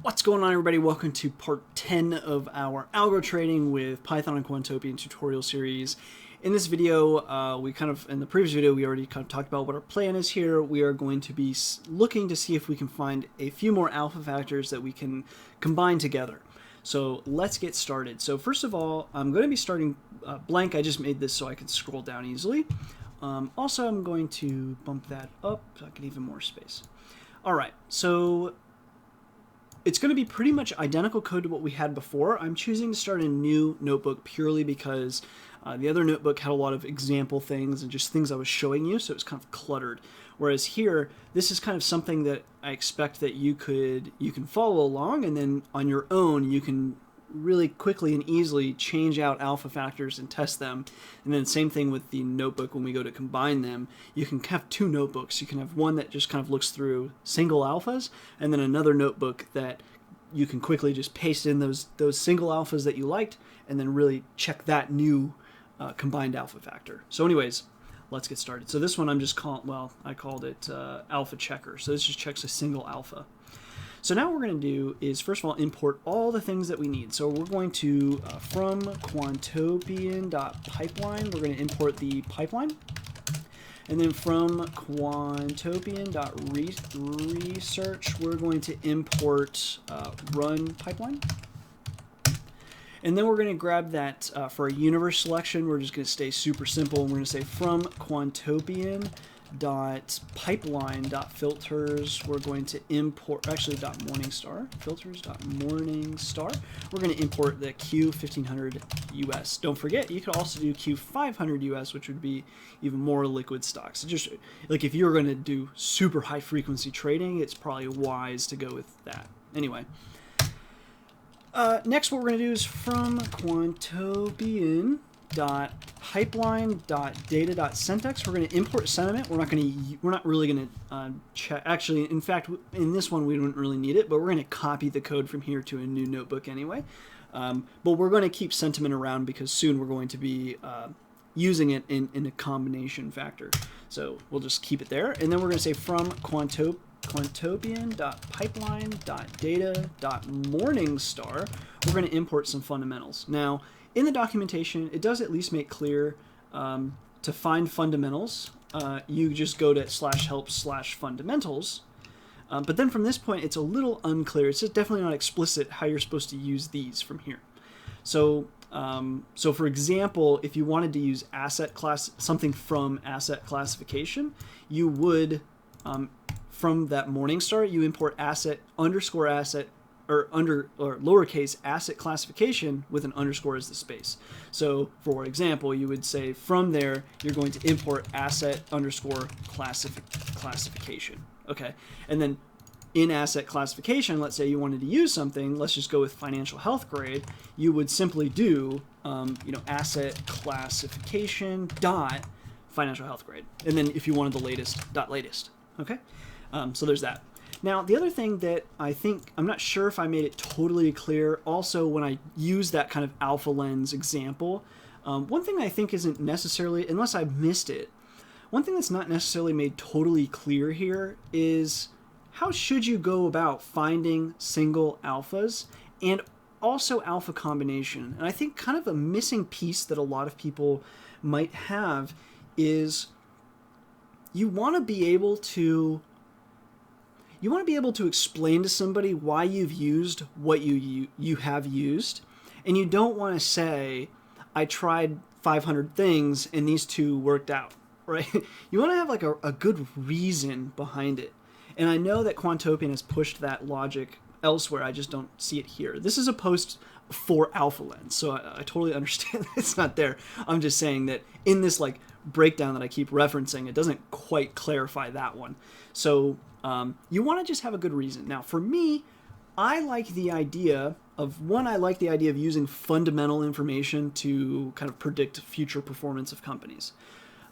What's going on, everybody? Welcome to part 10 of our algo trading with Python and Quantopian tutorial series. In this video, in the previous video, we already kind of talked about what our plan is here. We are going to be looking to see if we can find a few more alpha factors that we can combine together. So let's get started. So first of all, I'm going to be starting blank. I just made this so I can scroll down easily. Also, I'm going to bump that up so I get even more space. All right, so it's going to be pretty much identical code to what we had before. I'm choosing to start a new notebook purely because the other notebook had a lot of example things and just things I was showing you, so it was kind of cluttered. Whereas here, this is kind of something that I expect that you can follow along, and then on your own you can really quickly and easily change out alpha factors and test them. And then same thing with the notebook. When we go to combine them, you can have two notebooks. You can have one that just kind of looks through single alphas, and then another notebook that you can quickly just paste in those single alphas that you liked, and then really check that new combined alpha factor. So anyways, let's get started. So this one I'm just I called it alpha checker. So this just checks a single alpha. So now what we're going to do is, first of all, import all the things that we need. So we're going to, from quantopian.pipeline, we're going to import the pipeline. And then from quantopian.research, we're going to import run pipeline. And then we're going to grab that for a universe selection. We're just going to stay super simple. And we're going to say from quantopian.pipeline.filters, we're going to import, .morningstar, filters.morningstar. We're going to import the Q1500 US. Don't forget, you could also do Q500 US, which would be even more liquid stocks. So just like if you're going to do super high frequency trading, it's probably wise to go with that. Anyway. Next, what we're going to do is from quantopian.pipeline.data.syntax. We're going to import sentiment. We're not really going to check. Actually, in fact, in this one we don't really need it, but we're going to copy the code from here to a new notebook anyway. But we're going to keep sentiment around because soon we're going to be using it in a combination factor. So we'll just keep it there, and then we're going to say from quantopian.pipeline.data.morningstar, we're going to import some fundamentals. Now, in the documentation, it does at least make clear to find fundamentals, you just go to /help/fundamentals. But then from this point, it's a little unclear. It's just definitely not explicit how you're supposed to use these from here. So, for example, if you wanted to use something from asset classification, you would from that Morningstar, you import asset underscore asset or lowercase asset classification with an underscore as the space. So for example, you would say from there, you're going to import asset underscore classification. Okay. And then in asset classification, let's say you wanted to use something, let's just go with financial health grade. You would simply do, asset classification dot financial health grade. And then if you wanted the latest, dot latest. Okay. So there's that. Now, the other thing that I'm not sure if I made it totally clear, also when I use that kind of alpha lens example, one thing I think isn't necessarily, unless I missed it, one thing that's not necessarily made totally clear here is how should you go about finding single alphas and also alpha combination. And I think kind of a missing piece that a lot of people might have is you want to be able to explain to somebody why you've used what you have used, and you don't want to say, I tried 500 things and these two worked out, right? You want to have like a good reason behind it. And I know that Quantopian has pushed that logic elsewhere. I just don't see it here. This is a post for AlphaLens, so I totally understand it's not there. I'm just saying that in this like breakdown that I keep referencing, it doesn't quite clarify that one. So you want to just have a good reason. Now, for me, I like the idea of using fundamental information to kind of predict future performance of companies.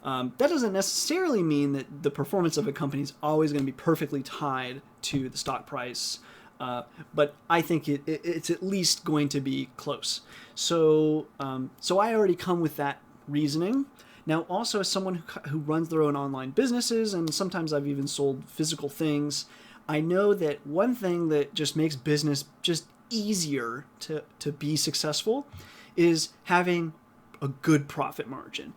That doesn't necessarily mean that the performance of a company is always going to be perfectly tied to the stock price, but I think it's at least going to be close. So I already come with that reasoning. Now, also as someone who runs their own online businesses, and sometimes I've even sold physical things, I know that one thing that just makes business just easier to be successful is having a good profit margin.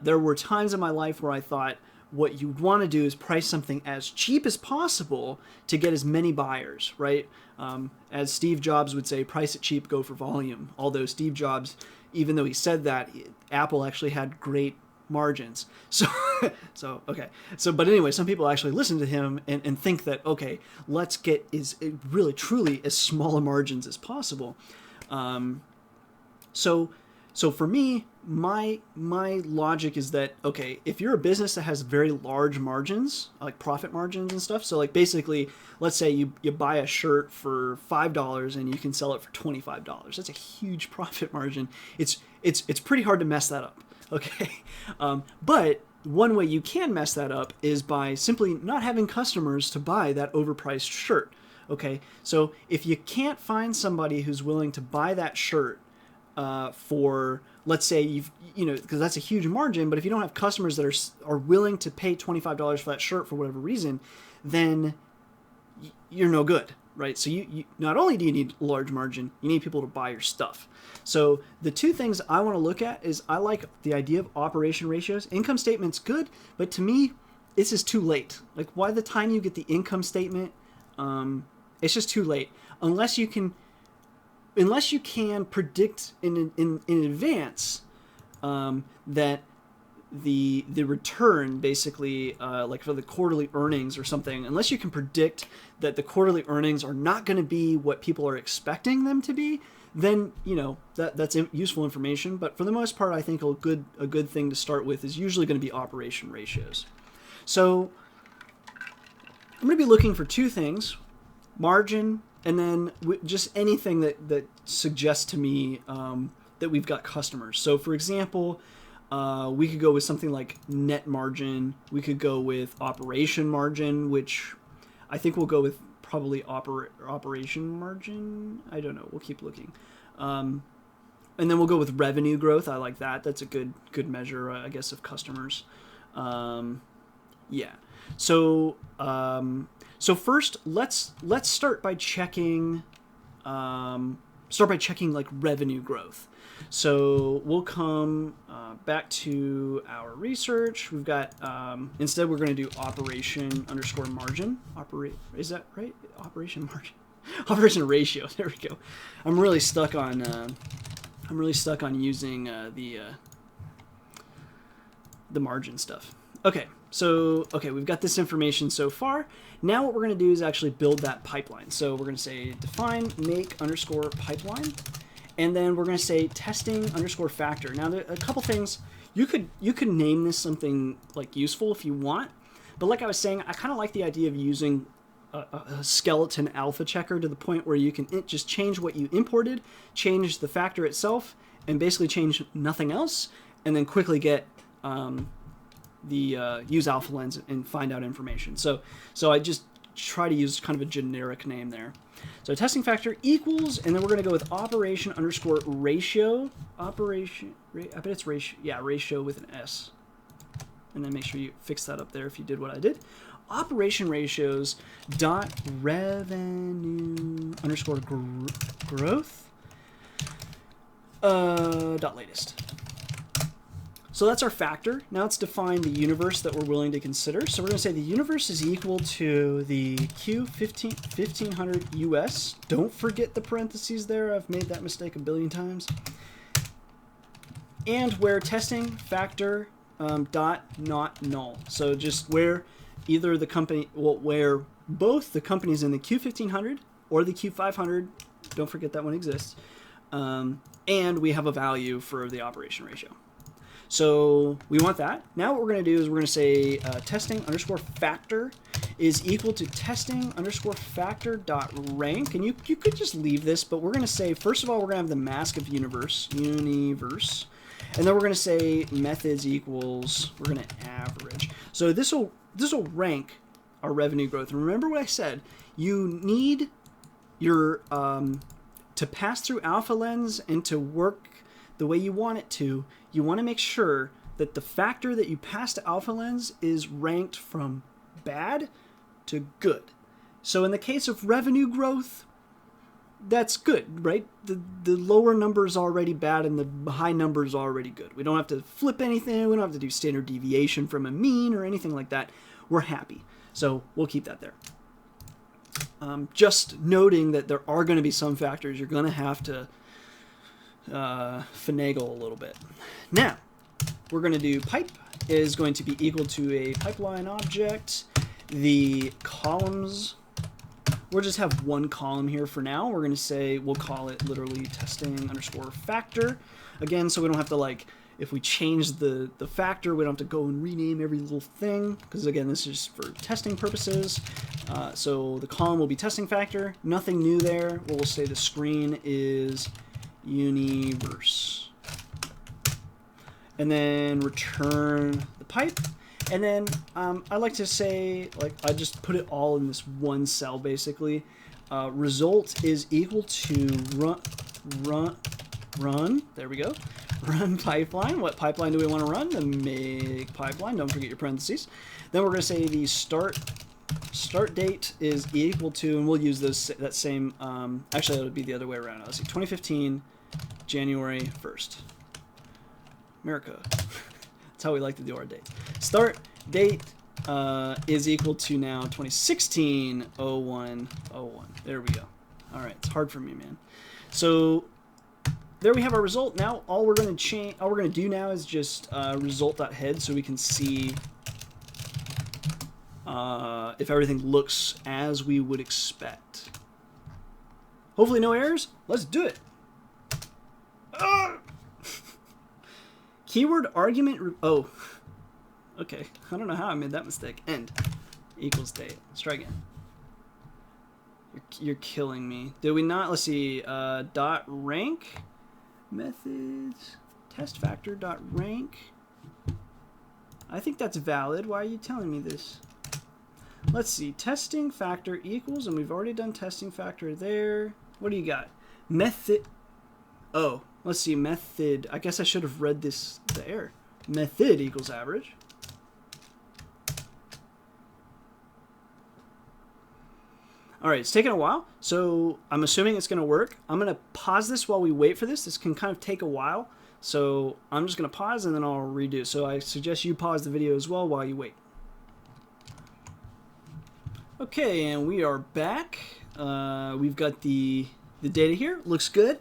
There were times in my life where I thought what you'd want to do is price something as cheap as possible to get as many buyers, right? As Steve Jobs would say, price it cheap, go for volume. Although Steve Jobs, even though he said that, Apple actually had great margins. But anyway, some people actually listen to him and think that, okay, let's get really truly as small a margins as possible. So for me, my logic is that, okay, if you're a business that has very large margins, like profit margins and stuff, so like basically, let's say you buy a shirt for $5 and you can sell it for $25. That's a huge profit margin. It's pretty hard to mess that up, okay? But one way you can mess that up is by simply not having customers to buy that overpriced shirt, okay? So if you can't find somebody who's willing to buy that shirt for, let's say because that's a huge margin, but if you don't have customers that are willing to pay $25 for that shirt for whatever reason, then you're no good, right? So you not only do you need a large margin, you need people to buy your stuff. So the two things I want to look at is I like the idea of operation ratios. Income statement's good, but to me, it's just too late. Like by the time you get the income statement, it's just too late. Unless you can predict in advance that the return, basically, like for the quarterly earnings or something, unless you can predict that the quarterly earnings are not going to be what people are expecting them to be, then that's useful information. But for the most part, I think a good thing to start with is usually going to be operation ratios. So I'm going to be looking for two things: margin, and then just anything that suggests to me that we've got customers. So for example, we could go with something like net margin. We could go with operation margin, which I think we'll go with probably operation margin. I don't know. We'll keep looking. And then we'll go with revenue growth. I like that. That's a good measure, I guess, of customers. Yeah. So first, let's start by checking like revenue growth. So we'll come back to our research. We've got instead we're going to do operation underscore margin. Is that right? Operation margin. Operation ratio. There we go. I'm really stuck on using the margin stuff. Okay. So, we've got this information so far. Now what we're going to do is actually build that pipeline. So we're going to say define make underscore pipeline, and then we're going to say testing underscore factor. Now there are a couple things. You could name this something like useful if you want, but like I was saying, I kind of like the idea of using a skeleton alpha checker to the point where you can just change what you imported, change the factor itself, and basically change nothing else, and then quickly get use alpha lens and find out information. So I just try to use kind of a generic name there. So testing factor equals, and then we're going to go with operation underscore ratio. I bet it's ratio. Yeah, ratio with an S. And then make sure you fix that up there if you did what I did. Operation ratios dot revenue underscore growth dot latest. So that's our factor. Now let's define the universe that we're willing to consider. So we're going to say the universe is equal to the Q1500 US. Don't forget the parentheses there. I've made that mistake a billion times. And where testing factor dot not null. So just where either the company, where both the companies in the Q1500 or the Q500, don't forget that one exists, and we have a value for the operation ratio. So we want that. Now what we're going to do is we're going to say testing underscore factor is equal to testing underscore factor dot rank. And you could just leave this, but we're going to say, first of all, we're going to have the mask of universe. And then we're going to say methods equals, we're going to average. So this will rank our revenue growth. And remember what I said, you need your, to pass through alpha lens and to work the way you want it to, you want to make sure that the factor that you pass to alpha lens is ranked from bad to good. So in the case of revenue growth, that's good, right? The lower number is already bad and the high number is already good. We don't have to flip anything. We don't have to do standard deviation from a mean or anything like that. We're happy. So we'll keep that there. Just noting that there are going to be some factors you're going to have to finagle a little bit. Now, we're going to do pipe is going to be equal to a pipeline object. The columns, we'll just have one column here for now. We're going to say, we'll call it literally testing underscore factor. Again, so we don't have to, like, if we change the factor, we don't have to go and rename every little thing, because again, this is for testing purposes. So the column will be testing factor. Nothing new there. We'll say the screen is universe. And then return the pipe. And then I like to say, like, I just put it all in this one cell, basically. Result is equal to run, there we go. Run pipeline. What pipeline do we want to run? The make pipeline. Don't forget your parentheses. Then we're going to say the start date is equal to, and we'll use that same, actually that would be the other way around. Let's see, 2015, January 1st. America. That's how we like to do our dates. Start date is equal to now 2016-01-01. There we go. All right, it's hard for me, man. So there we have our result. Now all we're going to do now is just result.head, so we can see if everything looks as we would expect. Hopefully no errors. Let's do it. Keyword argument. Oh, okay. I don't know how I made that mistake. End equals date. Let's try again. You're killing me. Did we not? Let's see. Dot rank methods test factor dot rank. I think that's valid. Why are you telling me this? Let's see. Testing factor equals, and we've already done testing factor there. What do you got? Method. Oh. Let's see, method. I guess I should have read this there. Method equals average. All right, it's taking a while, so I'm assuming it's going to work. I'm going to pause this while we wait for this. This can kind of take a while, so I'm just going to pause and then I'll redo. So I suggest you pause the video as well while you wait. Okay, and we are back. We've got the data here. Looks good.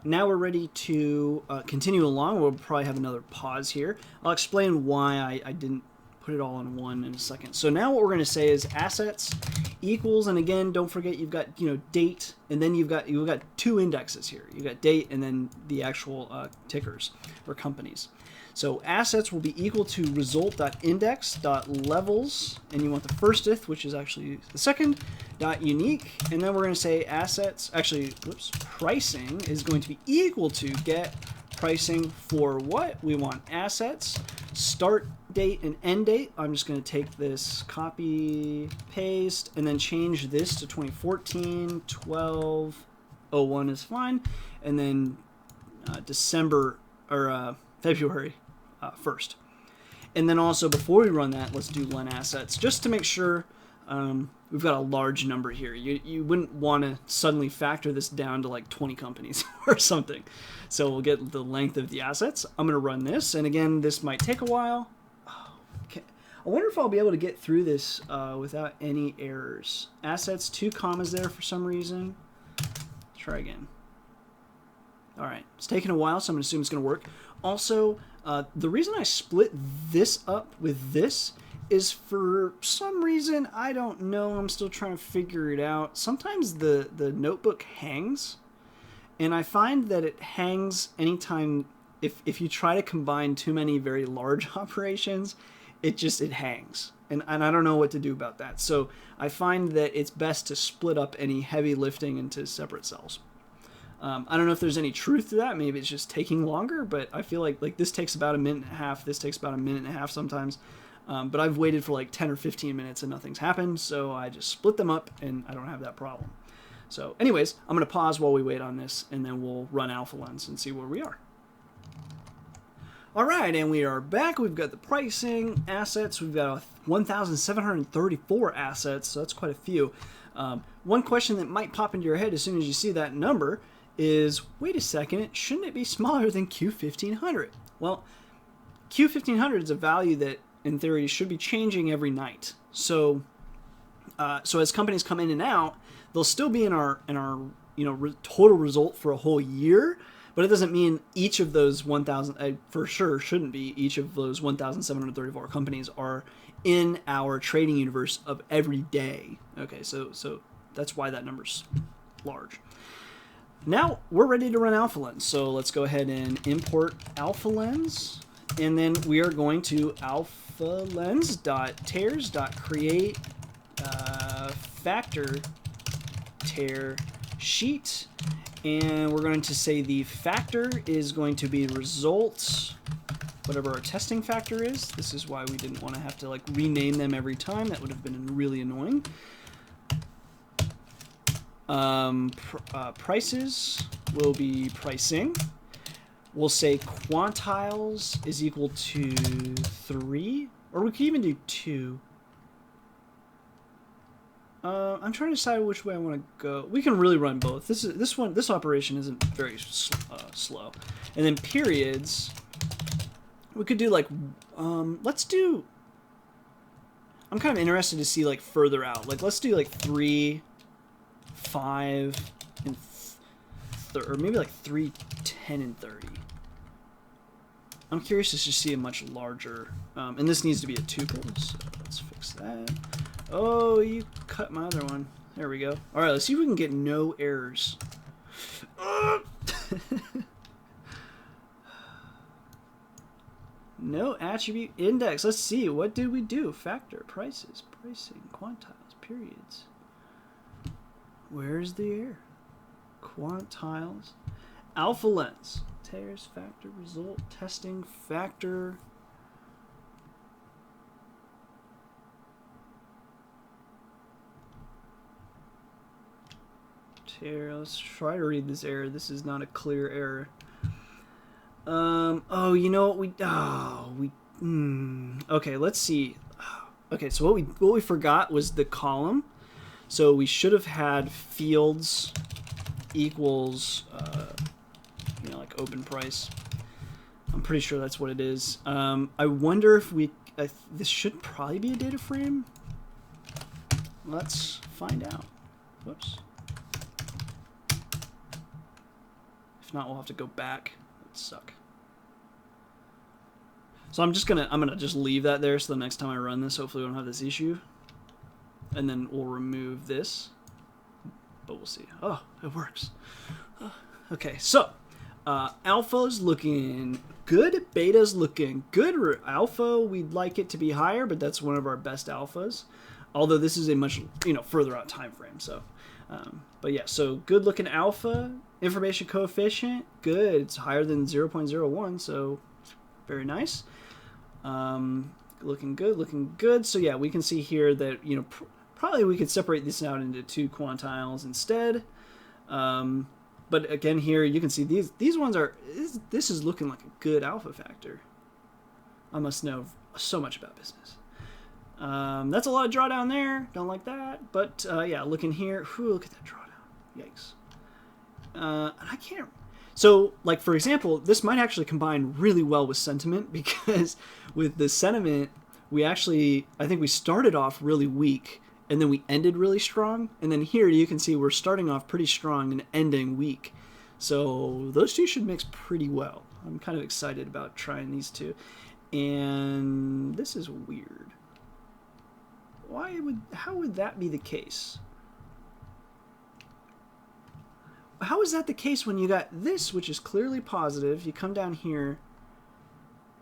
Now we're ready to continue along. We'll probably have another pause here. I'll explain why I didn't put it all in one in a second. So now what we're going to say is assets equals, and again, don't forget you've got date, and then you've got two indexes here. You've got date and then the actual tickers or companies. So assets will be equal to result.index.levels, and you want the firstth, which is actually the second, dot unique, and then we're going to say assets, actually, whoops, pricing is going to be equal to get pricing for what? We want assets, start date and end date. I'm just going to take this, copy, paste, and then change this to 2014, 12/01 is fine, and then December, or February 1st. And then also before we run that, let's do len assets just to make sure we've got a large number here. You wouldn't want to suddenly factor this down to like 20 companies or something. So we'll get the length of the assets. I'm going to run this, and again, this might take a while. Oh, okay. I wonder if I'll be able to get through this without any errors. Assets, 2 commas there for some reason. Let's try again. All right, it's taking a while, so I'm going to assume it's going to work. Also, the reason I split this up with this is for some reason, I don't know, I'm still trying to figure it out. Sometimes the notebook hangs, and I find that it hangs anytime, if you try to combine too many very large operations, it hangs. And I don't know what to do about that. So I find that it's best to split up any heavy lifting into separate cells. I don't know if there's any truth to that. Maybe it's just taking longer, but I feel like this takes about a minute and a half. This takes about a minute and a half sometimes. But I've waited for like 10 or 15 minutes and nothing's happened, so I just split them up and I don't have that problem. So anyways, I'm going to pause while we wait on this, and then we'll run alpha lens and see where we are. All right, and we are back. We've got the pricing assets. We've got 1,734 assets, so that's quite a few. One question that might pop into your head as soon as you see that number is, wait a second, shouldn't it be smaller than Q1500? Well, Q1500 is a value that, in theory, should be changing every night. So as companies come in and out, they'll still be in our total result for a whole year. But it doesn't mean each of those 1,000, for sure shouldn't be, each of those 1,734 companies are in our trading universe of every day. Okay, so that's why that number's large. Now we're ready to run AlphaLens. So let's go ahead and import AlphaLens. And then we are going to alphalens.tears.create factor tear sheet. And we're going to say the factor is going to be results, whatever our testing factor is. This is why we didn't want to have to rename them every time. That would have been really annoying. Prices will be pricing. We'll say quantiles is equal to 3, or we could even do 2. I'm trying to decide which way I want to go. We can really run both. This operation isn't very slow. And then periods, we could do let's do. I'm kind of interested to see further out. Let's do 3, 5, and or maybe 3, 10, and 30. I'm curious to just see a much larger. And this needs to be a tuple, so let's fix that. Oh, you cut my other one. There we go. All right, let's see if we can get no errors. No attribute index. Let's see. What did we do? Factor, prices, pricing, quantiles, periods. Where's the error? Quantiles. AlphaLens. Tears, factor, result, testing, factor. Here, let's try to read this error. This is not a clear error. Oh, you know what okay, let's see. Okay, so what we forgot was the column. So we should have had fields equals, open price. I'm pretty sure that's what it is. I wonder if this should probably be a data frame. Let's find out. Whoops. If not, we'll have to go back. That'd suck. So I'm gonna just leave that there, so the next time I run this, hopefully we don't have this issue. And then we'll remove this. But we'll see. Oh, it works. Okay, so alpha's looking good. Beta's looking good. Alpha, we'd like it to be higher, but that's one of our best alphas. Although this is a much further out time frame. So, but yeah, so good looking alpha. Information coefficient, good. It's higher than 0.01, so very nice. Looking good. So yeah, we can see here that probably we could separate this out into 2 quantiles instead. But again, here you can see these ones are. This is looking like a good alpha factor. I must know so much about business. That's a lot of drawdown there. Don't like that. But yeah, looking here. Whew, look at that drawdown. Yikes. And I can't. So, for example, this might actually combine really well with sentiment, because with the sentiment, I think we started off really weak, and then we ended really strong. And then here you can see we're starting off pretty strong and ending weak. So those two should mix pretty well. I'm kind of excited about trying these two. And this is weird. How would that be the case? How is that the case when you got this, which is clearly positive? You come down here,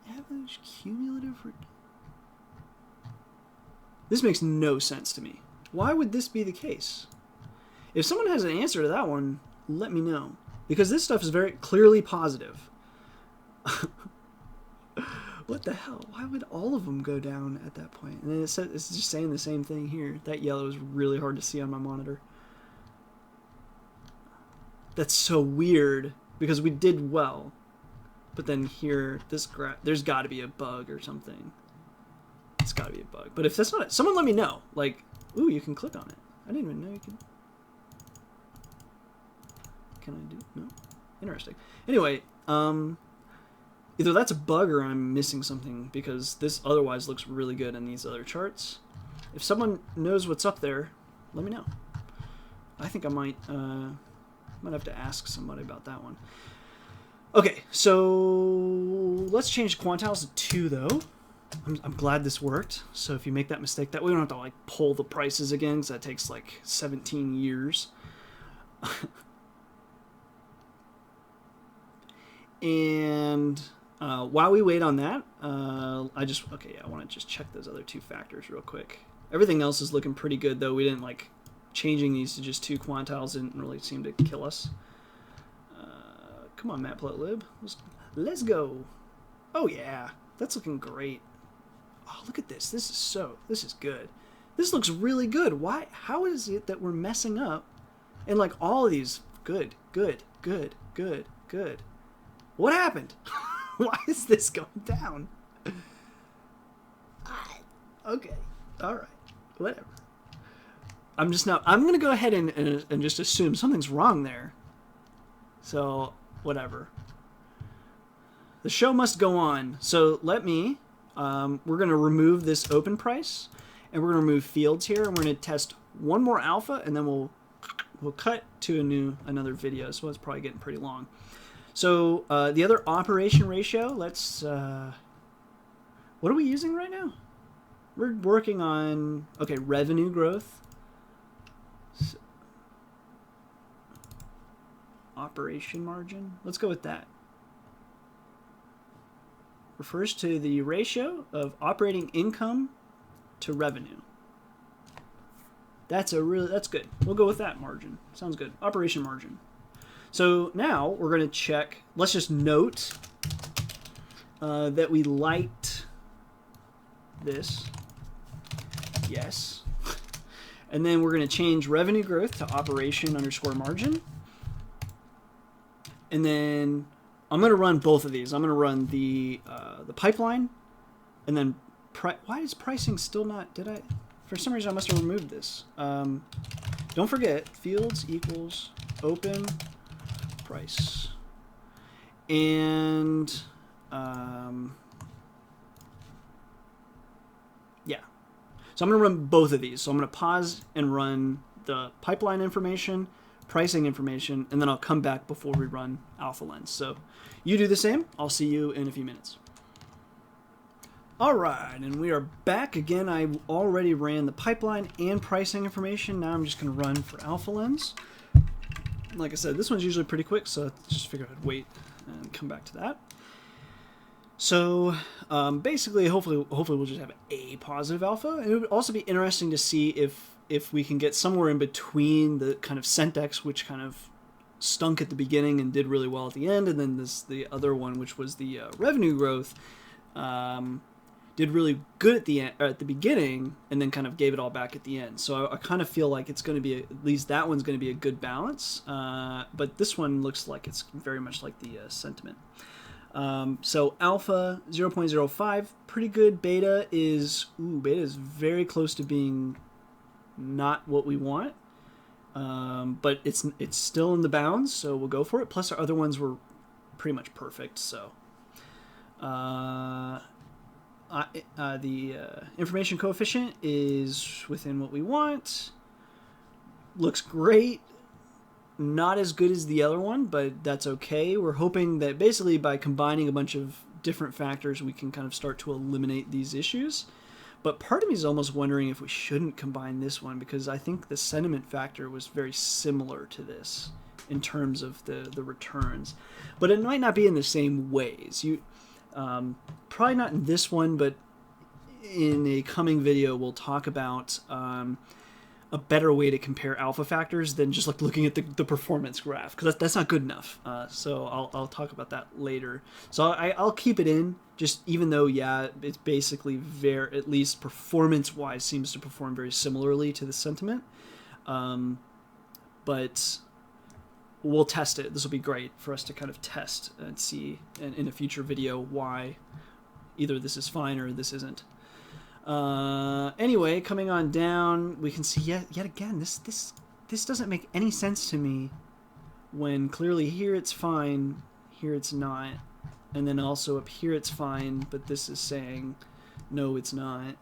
average cumulative. This makes no sense to me. Why would this be the case? If someone has an answer to that one, let me know. Because this stuff is very clearly positive. What the hell? Why would all of them go down at that point? And then it's just saying the same thing here. That yellow is really hard to see on my monitor. That's so weird, because we did well. But then here, this graph, there's got to be a bug or something. It's got to be a bug. But if that's not it, someone let me know. Like, ooh, you can click on it. I didn't even know you could. Can I do? No. Interesting. Anyway, either that's a bug or I'm missing something, because this otherwise looks really good in these other charts. If someone knows what's up there, let me know. I think I might have to ask somebody about that one. Okay, so let's change quantiles to 2 though. I'm glad this worked. So if you make that mistake, that way we don't have to like pull the prices again, because that takes like 17 years. And while we wait on that, I want to just check those other 2 factors real quick. Everything else is looking pretty good though. We didn't like changing these to just 2 quantiles didn't really seem to kill us. Come on, Matplotlib. Let's go. Oh yeah, that's looking great. Oh, look at this. This is good. This looks really good. Why? How is it that we're messing up? And like all of these, good. What happened? Why is this going down? Okay. All right. Whatever. I'm going to go ahead and just assume something's wrong there. So, whatever. The show must go on. So let me, we're going to remove this open price, and we're going to remove fields here, and we're going to test one more alpha, and then we'll cut to another video. So it's probably getting pretty long. So the other operation ratio, let's, what are we using right now? We're working on, okay, revenue growth. So, operation margin, let's go with that. Refers to the ratio of operating income to revenue. That's good. We'll go with that margin. Sounds good. Operation margin. So now we're going to check. Let's just note that we liked this. Yes. And then we're going to change revenue growth to operation underscore margin. And then I'm going to run both of these. I'm going to run the pipeline, and then why is pricing still not? For some reason I must have removed this. Don't forget, fields equals open price. And yeah. So I'm going to run both of these. So I'm going to pause and run the pipeline information, pricing information, and then I'll come back before we run alpha lens. So you do the same. I'll see you in a few minutes. All right, and we are back again. I already ran the pipeline and pricing information. Now I'm just going to run for alpha lens. Like I said, this one's usually pretty quick, so I just figured I'd wait and come back to that. So basically, hopefully we'll just have a positive alpha. And it would also be interesting to see if we can get somewhere in between the kind of Centex, which kind of stunk at the beginning and did really well at the end, and then the other one, which was the revenue growth, did really good at the end, or at the beginning, and then kind of gave it all back at the end. So I kind of feel like it's going to be, at least that one's going to be a good balance. But this one looks like it's very much like the sentiment. So alpha 0.05, pretty good. Beta is very close to being not what we want. But it's still in the bounds, so we'll go for it. Plus our other ones were pretty much perfect. So the information coefficient is within what we want. Looks great. Not as good as the other one, but that's okay. We're hoping that basically by combining a bunch of different factors, we can kind of start to eliminate these issues. But part of me is almost wondering if we shouldn't combine this one, because I think the sentiment factor was very similar to this in terms of the returns. But it might not be in the same ways. Probably not in this one, but in a coming video, we'll talk about a better way to compare alpha factors than just like looking at the performance graph, because that's not good enough. So I'll talk about that later. So I'll keep it in, just even though, yeah, it's basically at least performance-wise, seems to perform very similarly to the sentiment. But we'll test it. This will be great for us to kind of test and see in a future video why either this is fine or this isn't. Anyway, coming on down, we can see yet again, this doesn't make any sense to me when clearly here it's fine, here it's not. And then also up here it's fine, but this is saying, no, it's not.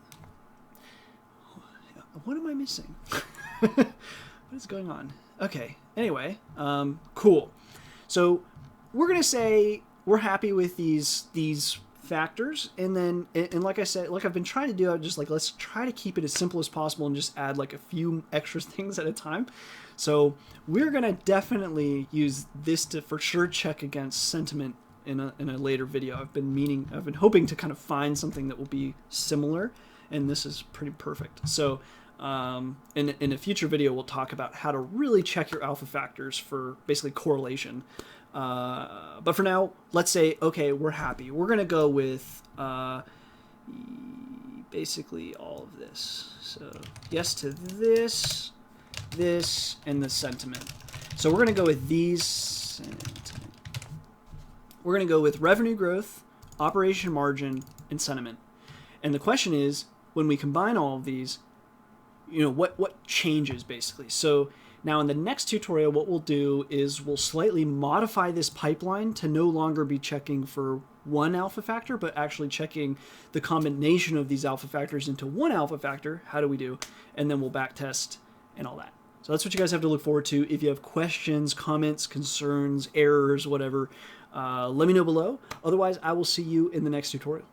What am I missing? What is going on? Okay, anyway, cool. So we're going to say we're happy with these factors, and then, and like I said, like I've been trying to do, I'm just like, let's try to keep it as simple as possible and just add like a few extra things at a time. So we're going to definitely use this to for sure check against sentiment in a later video. I've been hoping to kind of find something that will be similar, and this is pretty perfect. So in a future video, we'll talk about how to really check your alpha factors for basically correlation. But for now, let's say, okay, we're happy. We're going to go with basically all of this. So yes to this, this, and the sentiment. So we're going to go with these. We're going to go with revenue growth, operation margin, and sentiment. And the question is, when we combine all of these, what changes basically? So now in the next tutorial, what we'll do is we'll slightly modify this pipeline to no longer be checking for one alpha factor, but actually checking the combination of these alpha factors into one alpha factor. How do we do? And then we'll back test and all that. So that's what you guys have to look forward to. If you have questions, comments, concerns, errors, whatever, let me know below. Otherwise, I will see you in the next tutorial.